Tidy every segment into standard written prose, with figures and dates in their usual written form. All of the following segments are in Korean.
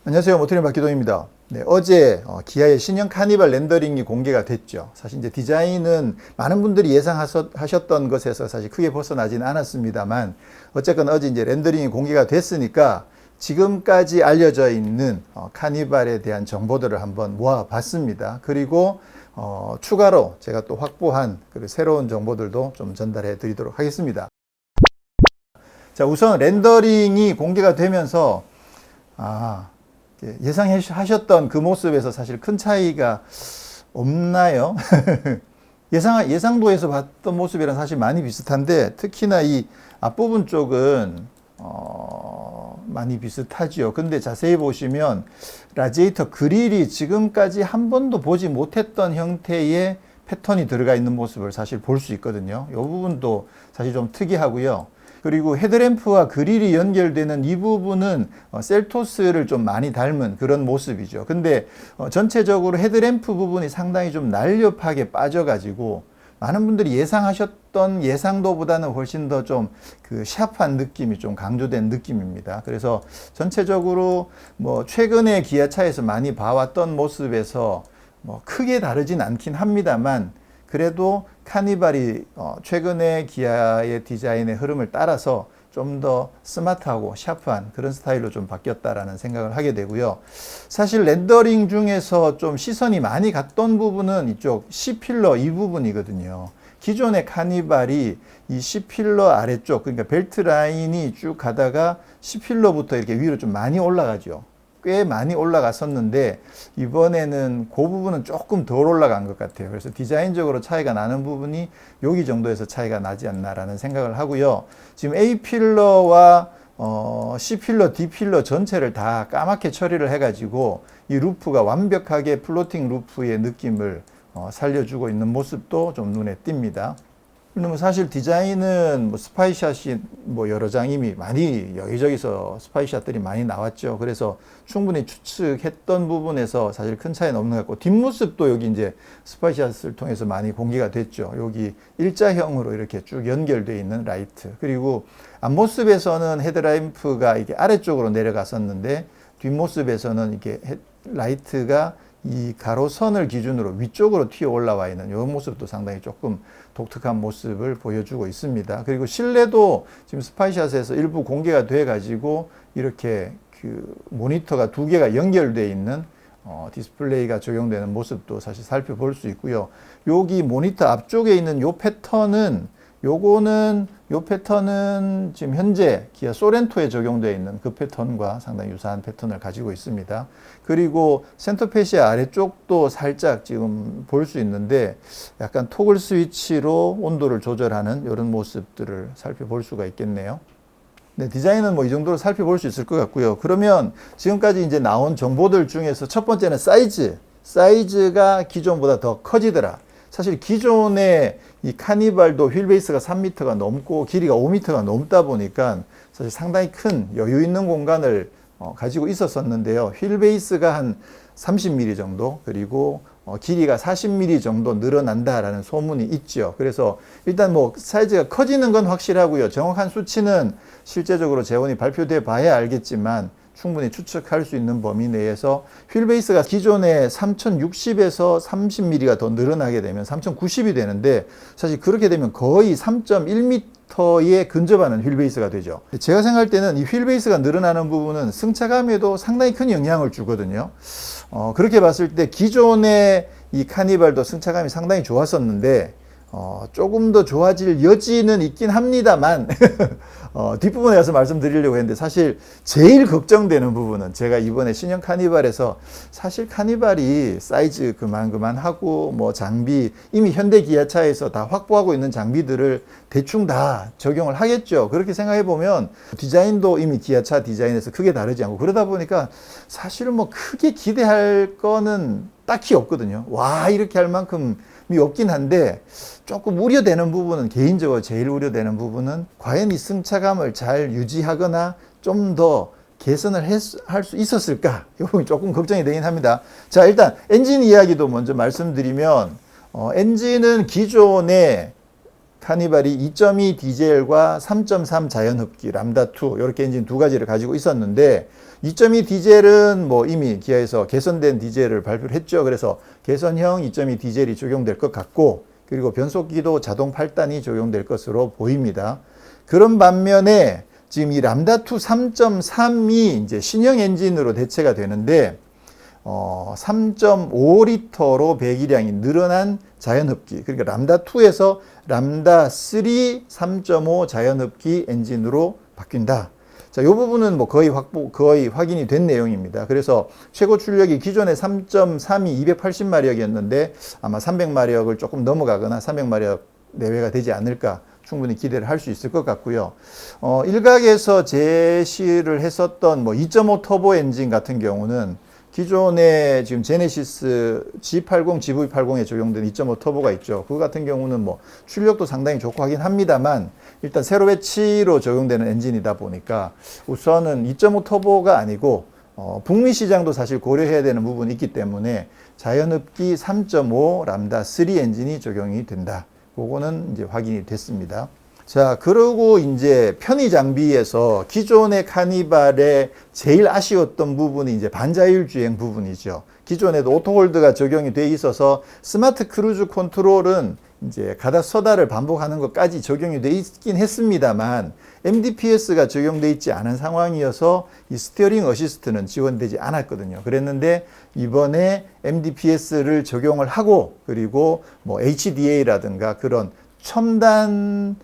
안녕하세요. 모터링 박기동입니다. 네, 어제 기아의 신형 카니발 렌더링이 공개가 됐죠. 사실 이제 디자인은 많은 분들이 예상하셨던 것에서 사실 크게 벗어나지는 않았습니다만, 어쨌건 어제 이제 렌더링이 공개가 됐으니까 지금까지 알려져 있는 카니발에 대한 정보들을 한번 모아봤습니다. 그리고 추가로 제가 또 확보한 새로운 정보들도 좀 전달해 드리도록 하겠습니다. 자, 우선 렌더링이 공개가 되면서 예상하셨던 그 모습에서 사실 큰 차이가 없나요? 예상도에서 봤던 모습이랑 사실 많이 비슷한데, 특히나 이 앞부분 쪽은 많이 비슷하지요. 근데 자세히 보시면 라디에이터 그릴이 지금까지 한 번도 보지 못했던 형태의 패턴이 들어가 있는 모습을 사실 볼 수 있거든요. 이 부분도 사실 좀 특이하고요. 그리고 헤드램프와 그릴이 연결되는 이 부분은 셀토스를 좀 많이 닮은 그런 모습이죠. 근데 전체적으로 헤드램프 부분이 상당히 좀 날렵하게 빠져가지고 많은 분들이 예상하셨던 예상도보다는 훨씬 더 좀 그 샤프한 느낌이 좀 강조된 느낌입니다. 그래서 전체적으로 뭐 최근에 기아차에서 많이 봐왔던 모습에서 뭐 크게 다르진 않긴 합니다만, 그래도 카니발이 최근에 기아의 디자인의 흐름을 따라서 좀 더 스마트하고 샤프한 그런 스타일로 좀 바뀌었다라는 생각을 하게 되고요. 사실 렌더링 중에서 좀 시선이 많이 갔던 부분은 이쪽 C필러 이 부분이거든요. 기존의 카니발이 이 C필러 아래쪽, 그러니까 벨트 라인이 쭉 가다가 C필러부터 이렇게 위로 좀 많이 올라가죠. 꽤 많이 올라갔었는데 이번에는 그 부분은 조금 덜 올라간 것 같아요. 그래서 디자인적으로 차이가 나는 부분이 여기 정도에서 차이가 나지 않나라는 생각을 하고요. 지금 A필러와 C필러, D필러 전체를 다 까맣게 처리를 해가지고 이 루프가 완벽하게 플로팅 루프의 느낌을 살려주고 있는 모습도 좀 눈에 띕니다. 그러면 사실 디자인은 뭐 스파이샷이 뭐 여러 장 이미 많이 여기저기서 스파이샷들이 많이 나왔죠. 그래서 충분히 추측했던 부분에서 사실 큰 차이는 없는 것 같고, 뒷모습도 여기 이제 스파이샷을 통해서 많이 공개가 됐죠. 여기 일자형으로 이렇게 쭉 연결되어 있는 라이트, 그리고 앞모습에서는 헤드램프가 이게 아래쪽으로 내려갔었는데 뒷모습에서는 이게 라이트가 이 가로선을 기준으로 위쪽으로 튀어 올라와 있는 이 모습도 상당히 조금 독특한 모습을 보여주고 있습니다. 그리고 실내도 지금 스파이샷에서 일부 공개가 돼 가지고 이렇게 그 모니터가 두 개가 연결되어 있는 디스플레이가 적용되는 모습도 사실 살펴볼 수 있고요. 여기 모니터 앞쪽에 있는 요 패턴은 요 패턴은 지금 현재 기아 소렌토에 적용되어 있는 그 패턴과 상당히 유사한 패턴을 가지고 있습니다. 그리고 센터 페시아 아래쪽도 살짝 지금 볼 수 있는데 약간 토글 스위치로 온도를 조절하는 이런 모습들을 살펴볼 수가 있겠네요. 네, 디자인은 뭐 이 정도로 살펴볼 수 있을 것 같고요. 그러면 지금까지 이제 나온 정보들 중에서 첫 번째는 사이즈가 기존보다 더 커지더라. 사실 기존의 이 카니발도 휠베이스가 3m가 넘고 길이가 5m가 넘다 보니까 사실 상당히 큰 여유 있는 공간을 가지고 있었었는데요. 휠베이스가 한 30mm 정도, 그리고 길이가 40mm 정도 늘어난다라는 소문이 있죠. 그래서 일단 뭐 사이즈가 커지는 건 확실하고요. 정확한 수치는 실제적으로 재원이 발표돼 봐야 알겠지만 충분히 추측할 수 있는 범위 내에서 휠베이스가 기존에 3060에서 30mm가 더 늘어나게 되면 3090이 되는데, 사실 그렇게 되면 거의 3.1m에 근접하는 휠베이스가 되죠. 제가 생각할 때는 이 휠베이스가 늘어나는 부분은 승차감에도 상당히 큰 영향을 주거든요. 그렇게 봤을 때 기존의 이 카니발도 승차감이 상당히 좋았었는데 조금 더 좋아질 여지는 있긴 합니다만 뒷부분에 가서 말씀드리려고 했는데, 사실 제일 걱정되는 부분은 제가 이번에 신형 카니발에서 사실 카니발이 사이즈 그만하고 뭐 장비 이미 현대 기아차에서 다 확보하고 있는 장비들을 대충 다 적용을 하겠죠. 그렇게 생각해 보면 디자인도 이미 기아차 디자인에서 크게 다르지 않고, 그러다 보니까 사실은 뭐 크게 기대할 거는 딱히 없거든요. 와, 이렇게 할 만큼이 없긴 한데, 조금 우려되는 부분은, 개인적으로 제일 우려되는 부분은 과연 이 승차감을 잘 유지하거나 좀 더 개선을 할 수 있었을까, 이 부분이 조금 걱정이 되긴 합니다. 자, 일단 엔진 이야기도 먼저 말씀드리면 엔진은 기존의 카니발이 2.2 디젤과 3.3 자연흡기 람다2 이렇게 엔진 두 가지를 가지고 있었는데 2.2 디젤은 뭐 이미 기아에서 개선된 디젤을 발표를 했죠. 그래서 개선형 2.2 디젤이 적용될 것 같고 그리고 변속기도 자동 8단이 적용될 것으로 보입니다. 그런 반면에 지금 이 람다2 3.3이 이제 신형 엔진으로 대체가 되는데 3.5리터로 배기량이 늘어난 자연흡기 그러니까 람다2에서 람다3 3.5 자연흡기 엔진으로 바뀐다. 자, 이 부분은 뭐 거의 확인이 된 내용입니다. 그래서 최고 출력이 기존의 3.3이 280마력이었는데 아마 300마력을 조금 넘어가거나 300마력 내외가 되지 않을까 충분히 기대를 할 수 있을 것 같고요. 일각에서 제시를 했었던 뭐 2.5 터보 엔진 같은 경우는 기존에 지금 제네시스 G80, GV80에 적용된 2.5 터보가 있죠. 그거 같은 경우는 뭐 출력도 상당히 좋고 하긴 합니다만 일단 세로 배치로 적용되는 엔진이다 보니까 우선은 2.5 터보가 아니고 북미 시장도 사실 고려해야 되는 부분이 있기 때문에 자연흡기 3.5 람다3 엔진이 적용이 된다. 그거는 이제 확인이 됐습니다. 자, 그리고 이제 편의 장비에서 기존의 카니발의 제일 아쉬웠던 부분이 이제 반자율 주행 부분이죠. 기존에도 오토홀드가 적용이 돼 있어서 스마트 크루즈 컨트롤은 이제 가다 서다를 반복하는 것까지 적용이 돼 있긴 했습니다만 MDPS가 적용돼 있지 않은 상황이어서 이 스티어링 어시스트는 지원되지 않았거든요. 그랬는데 이번에 MDPS를 적용을 하고 그리고 뭐 HDA라든가 그런 첨단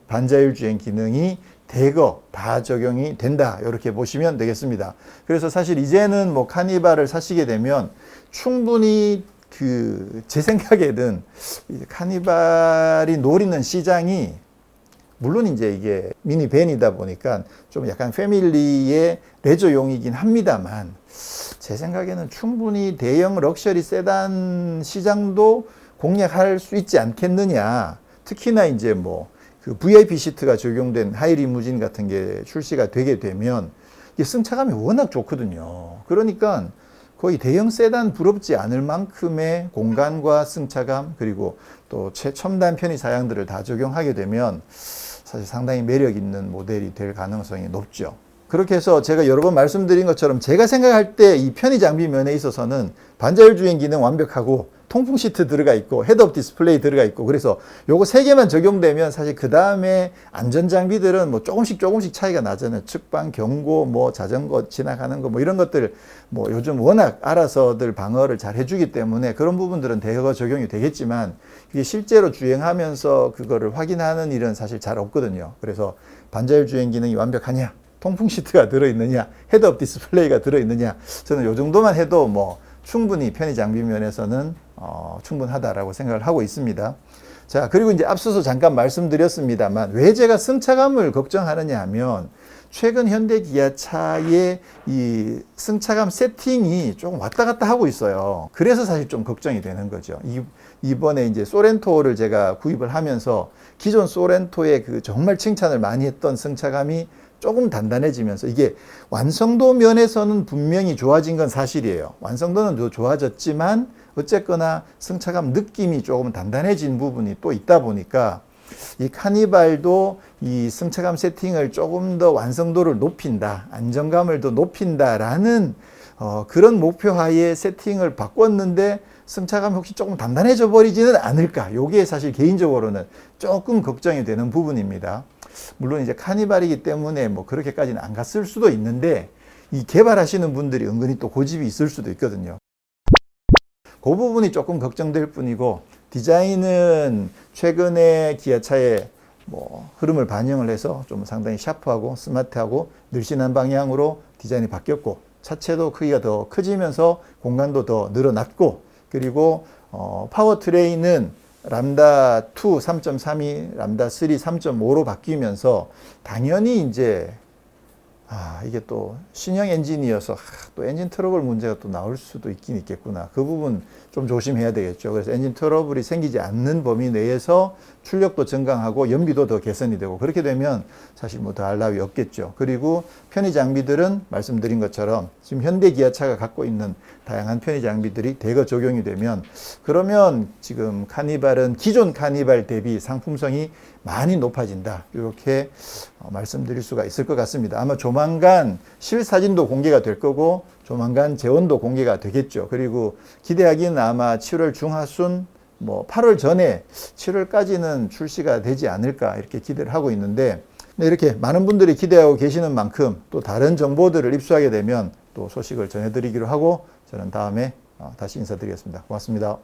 반자율 주행 기능이 대거 다 적용이 된다. 이렇게 보시면 되겠습니다. 그래서 사실 이제는 뭐 카니발을 사시게 되면 충분히 제 생각에는 카니발이 노리는 시장이 물론 이제 이게 미니밴이다 보니까 좀 약간 패밀리의 레저용이긴 합니다만 제 생각에는 충분히 대형 럭셔리 세단 시장도 공략할 수 있지 않겠느냐. 특히나 이제 뭐 그 VIP 시트가 적용된 하이리무진 같은 게 출시가 되게 되면 이게 승차감이 워낙 좋거든요. 그러니까 거의 대형 세단 부럽지 않을 만큼의 공간과 승차감 그리고 또 최첨단 편의 사양들을 다 적용하게 되면 사실 상당히 매력 있는 모델이 될 가능성이 높죠. 그렇게 해서 제가 여러 번 말씀드린 것처럼 제가 생각할 때 이 편의 장비 면에 있어서는 반자율 주행 기능 완벽하고 통풍 시트 들어가 있고 헤드업 디스플레이 들어가 있고 그래서 요거 세 개만 적용되면 사실 그 다음에 안전 장비들은 뭐 조금씩 차이가 나잖아요. 측방, 경고, 뭐 자전거 지나가는 거 뭐 이런 것들 뭐 요즘 워낙 알아서들 방어를 잘 해주기 때문에 그런 부분들은 대거 적용이 되겠지만 이게 실제로 주행하면서 그거를 확인하는 일은 사실 잘 없거든요. 그래서 반자율 주행 기능이 완벽하냐, 통풍 시트가 들어있느냐, 헤드업 디스플레이가 들어있느냐 저는 요 정도만 해도 뭐 충분히 편의 장비 면에서는 충분하다라고 생각을 하고 있습니다. 자, 그리고 이제 앞서서 잠깐 말씀드렸습니다만 왜 제가 승차감을 걱정하느냐 하면 최근 현대 기아차의 이 승차감 세팅이 조금 왔다 갔다 하고 있어요. 그래서 사실 좀 걱정이 되는 거죠. 이번에 이제 소렌토를 제가 구입을 하면서 기존 소렌토의 그 정말 칭찬을 많이 했던 승차감이 조금 단단해지면서 이게 완성도 면에서는 분명히 좋아진 건 사실이에요. 완성도는 더 좋아졌지만 어쨌거나 승차감 느낌이 조금 단단해진 부분이 또 있다 보니까 이 카니발도 이 승차감 세팅을 조금 더 완성도를 높인다, 안정감을 더 높인다라는 그런 목표하에 세팅을 바꿨는데 승차감이 혹시 조금 단단해져 버리지는 않을까. 요게 사실 개인적으로는 조금 걱정이 되는 부분입니다. 물론 이제 카니발이기 때문에 뭐 그렇게까지는 안 갔을 수도 있는데 이 개발하시는 분들이 은근히 또 고집이 있을 수도 있거든요. 그 부분이 조금 걱정될 뿐이고 디자인은 최근에 기아차의 뭐 흐름을 반영을 해서 좀 상당히 샤프하고 스마트하고 늘씬한 방향으로 디자인이 바뀌었고 차체도 크기가 더 커지면서 공간도 더 늘어났고 그리고 파워트레인은 람다2 3.3이 람다3 3.5로 바뀌면서 당연히 이제 이게 또 신형 엔진이어서 또 엔진 트러블 문제가 또 나올 수도 있긴 있겠구나. 그 부분 좀 조심해야 되겠죠. 그래서 엔진 트러블이 생기지 않는 범위 내에서 출력도 증강하고 연비도 더 개선이 되고, 그렇게 되면 사실 뭐 더 할 나위 없겠죠. 그리고 편의 장비들은 말씀드린 것처럼 지금 현대 기아차가 갖고 있는 다양한 편의 장비들이 대거 적용이 되면, 그러면 지금 카니발은 기존 카니발 대비 상품성이 많이 높아진다, 이렇게 말씀드릴 수가 있을 것 같습니다. 아마 조만간 실사진도 공개가 될 거고 조만간 재원도 공개가 되겠죠. 그리고 기대하기는 아마 7월 중하순, 뭐 8월 전에 7월까지는 출시가 되지 않을까, 이렇게 기대를 하고 있는데, 이렇게 많은 분들이 기대하고 계시는 만큼 또 다른 정보들을 입수하게 되면 또 소식을 전해드리기로 하고, 저는 다음에 다시 인사드리겠습니다. 고맙습니다.